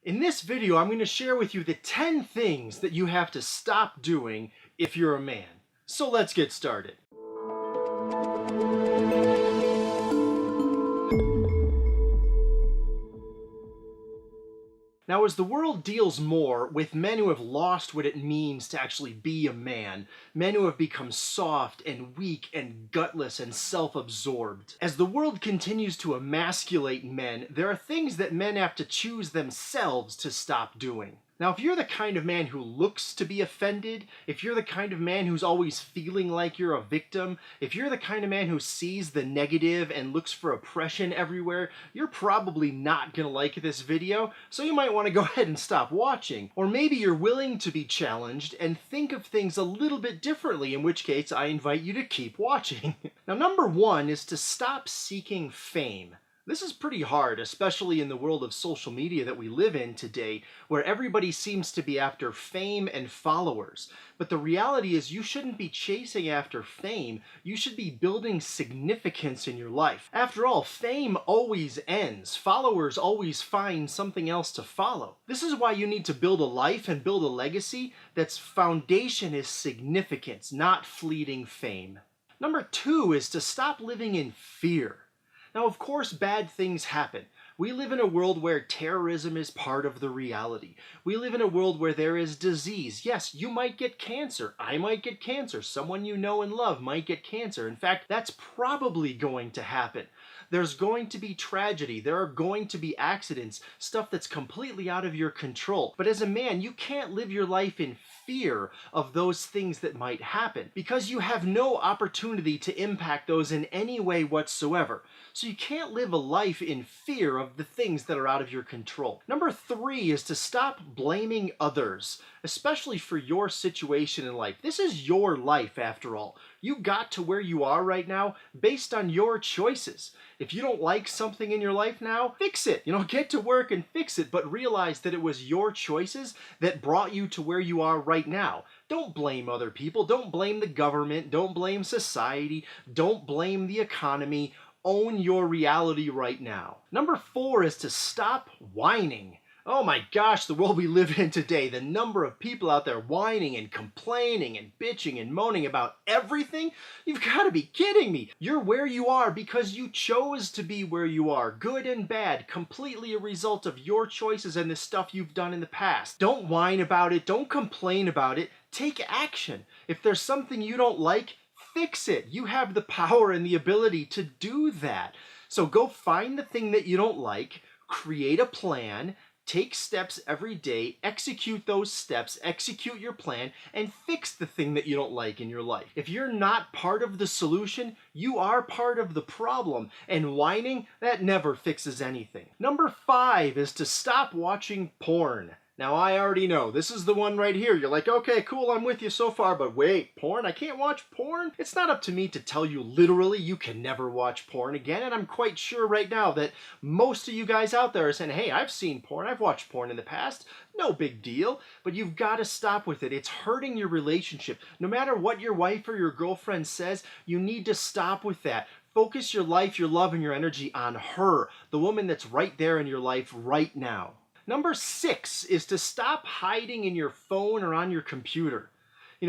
In this video, I'm going to share with you the 10 things that you have to stop doing if you're a man. So let's get started. Now, as the world deals more with men who have lost what it means to actually be a man, men who have become soft and weak and gutless and self-absorbed, as the world continues to emasculate men, there are things that men have to choose themselves to stop doing. Now, if you're the kind of man who looks to be offended, if you're the kind of man who's always feeling like you're a victim, if you're the kind of man who sees the negative and looks for oppression everywhere, you're probably not gonna like this video, so you might want to go ahead and stop watching. Or maybe you're willing to be challenged and think of things a little bit differently, in which case I invite you to keep watching. Now, number one is to stop seeking fame. This is pretty hard, especially in the world of social media that we live in today, where everybody seems to be after fame and followers. But the reality is you shouldn't be chasing after fame, you should be building significance in your life. After all, fame always ends. Followers always find something else to follow. This is why you need to build a life and build a legacy that's foundation is significance, not fleeting fame. Number two is to stop living in fear. Now, of course, bad things happen. We live in a world where terrorism is part of the reality. We live in a world where there is disease. Yes, you might get cancer. I might get cancer. Someone you know and love might get cancer. In fact, that's probably going to happen. There's going to be tragedy. There are going to be accidents, stuff that's completely out of your control. But as a man, you can't live your life in fear of those things that might happen because you have no opportunity to impact those in any way whatsoever. So you can't live a life in fear of the things that are out of your control. Number three is to stop blaming others, especially for your situation in life. This is your life, after all. You got to where you are right now based on your choices. If you don't like something in your life now, fix it. Get to work and fix it, but realize that it was your choices that brought you to where you are right now. Don't blame other people. Don't blame the government. Don't blame society. Don't blame the economy. Own your reality right now. Number four is to stop whining. Oh my gosh, the world we live in today, the number of people out there whining and complaining and bitching and moaning about everything, you've got to be kidding me. You're where you are because you chose to be where you are, good and bad, completely a result of your choices and the stuff you've done in the past. Don't whine about it, don't complain about it, take action. If there's something you don't like, fix it. You have the power and the ability to do that. So go find the thing that you don't like, create a plan, take steps every day, execute those steps, execute your plan, and fix the thing that you don't like in your life. If you're not part of the solution, you are part of the problem, and whining, that never fixes anything. Number five is to stop watching porn. Now, I already know, this is the one right here. You're like, okay, cool, I'm with you so far, but wait, porn? I can't watch porn? It's not up to me to tell you literally you can never watch porn again, and I'm quite sure right now that most of you guys out there are saying, hey, I've seen porn, I've watched porn in the past, no big deal, but you've got to stop with it. It's hurting your relationship. No matter what your wife or your girlfriend says, you need to stop with that. Focus your life, your love, and your energy on her, the woman that's right there in your life right now. Number six is to stop hiding in your phone or on your computer.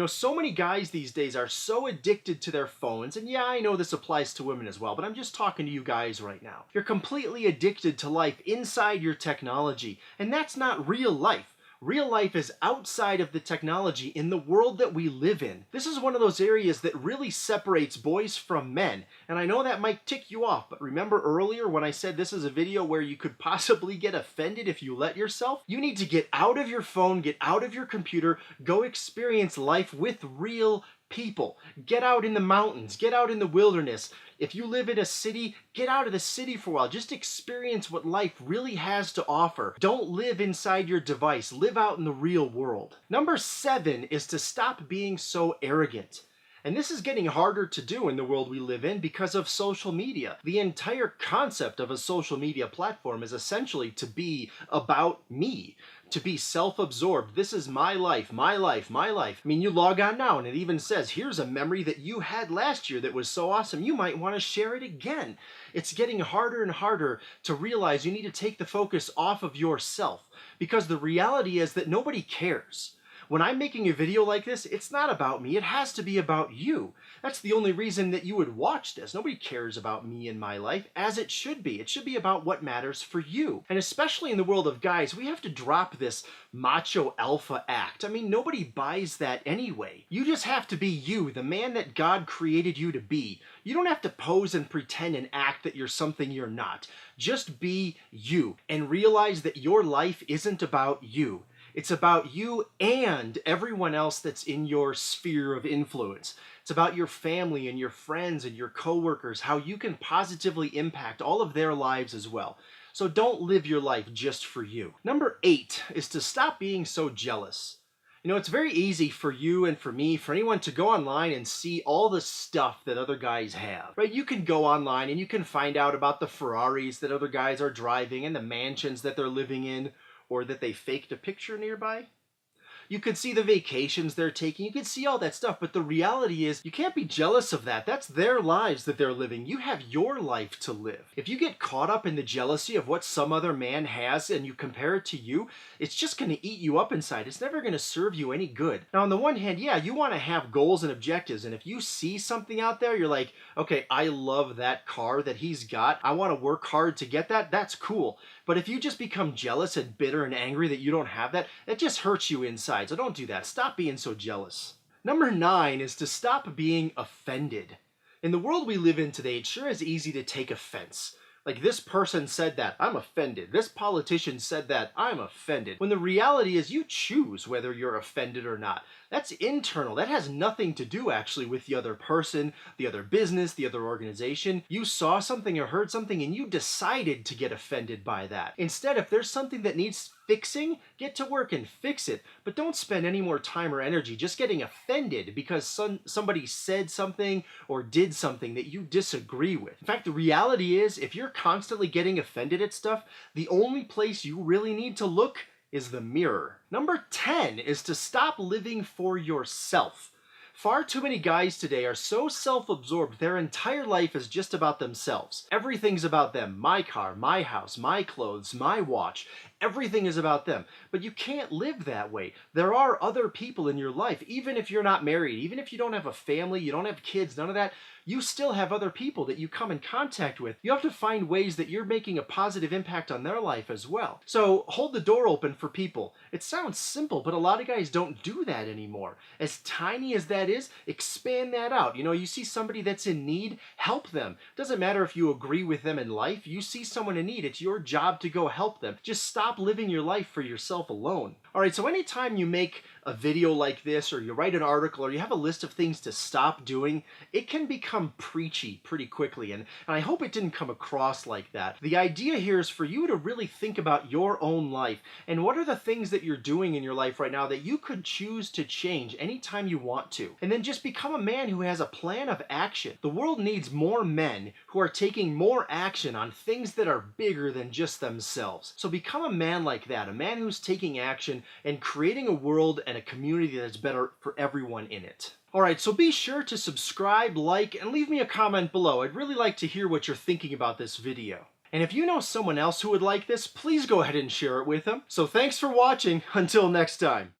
So many guys these days are so addicted to their phones, and yeah, I know this applies to women as well, but I'm just talking to you guys right now. You're completely addicted to life inside your technology, and that's not real life. Real life is outside of the technology in the world that we live in. This is one of those areas that really separates boys from men. And I know that might tick you off, but remember earlier when I said this is a video where you could possibly get offended if you let yourself? You need to get out of your phone, get out of your computer, go experience life with real people. Get out in the mountains, get out in the wilderness. If you live in a city, get out of the city for a while. Just experience what life really has to offer. Don't live inside your device. Live out in the real world. Number seven is to stop being so arrogant. And this is getting harder to do in the world we live in because of social media. The entire concept of a social media platform is essentially to be about me, to be self-absorbed. This is my life, my life, my life. I mean, you log on now and it even says, here's a memory that you had last year that was so awesome, you might want to share it again. It's getting harder and harder to realize you need to take the focus off of yourself, because the reality is that nobody cares. When I'm making a video like this, it's not about me, it has to be about you. That's the only reason that you would watch this. Nobody cares about me and my life, as it should be. It should be about what matters for you. And especially in the world of guys, we have to drop this macho alpha act. I mean, nobody buys that anyway. You just have to be you, the man that God created you to be. You don't have to pose and pretend and act that you're something you're not. Just be you and realize that your life isn't about you. It's about you and everyone else that's in your sphere of influence. It's about your family and your friends and your coworkers, how you can positively impact all of their lives as well. So don't live your life just for you. Number 8 is to stop being so jealous. You know, it's very easy for you and for me, for anyone to go online and see all the stuff that other guys have, right? You can go online and you can find out about the Ferraris that other guys are driving and the mansions that they're living in, or that they faked a picture nearby. You could see the vacations they're taking. You could see all that stuff. But the reality is you can't be jealous of that. That's their lives that they're living. You have your life to live. If you get caught up in the jealousy of what some other man has and you compare it to you, it's just going to eat you up inside. It's never going to serve you any good. Now, on the one hand, yeah, you want to have goals and objectives. And if you see something out there, you're like, okay, I love that car that he's got. I want to work hard to get that. That's cool. But if you just become jealous and bitter and angry that you don't have that, it just hurts you inside. So don't do that. Stop being so jealous. Number 9 is to stop being offended. In the world we live in today, it sure is easy to take offense. Like, this person said that, I'm offended. This politician said that, I'm offended. When the reality is you choose whether you're offended or not. That's internal. That has nothing to do actually with the other person, the other business, the other organization. You saw something or heard something and you decided to get offended by that. Instead, if there's something that needs fixing, get to work and fix it. But don't spend any more time or energy just getting offended because somebody said something or did something that you disagree with. In fact, the reality is, if you're constantly getting offended at stuff, the only place you really need to look is the mirror. Number 10 is to stop living for yourself. Far too many guys today are so self-absorbed, their entire life is just about themselves. Everything's about them. My car, my house, my clothes, my watch. Everything is about them. But you can't live that way. There are other people in your life, even if you're not married, even if you don't have a family, you don't have kids, none of that. You still have other people that you come in contact with. You have to find ways that you're making a positive impact on their life as well. So hold the door open for people. It sounds simple, but a lot of guys don't do that anymore. As tiny as that is, expand that out. You know, you see somebody that's in need, help them. It doesn't matter if you agree with them in life. You see someone in need, it's your job to go help them. Just stop living your life for yourself alone. All right, so anytime you make a video like this, or you write an article, or you have a list of things to stop doing, it can become preachy pretty quickly, and I hope it didn't come across like that. The idea here is for you to really think about your own life, and what are the things that you're doing in your life right now that you could choose to change anytime you want to, and then just become a man who has a plan of action. The world needs more men who are taking more action on things that are bigger than just themselves. So become a man like that, a man who's taking action and creating a world and a community that's better for everyone in it. Alright, so be sure to subscribe, like, and leave me a comment below. I'd really like to hear what you're thinking about this video. And if you know someone else who would like this, please go ahead and share it with them. So thanks for watching. Until next time.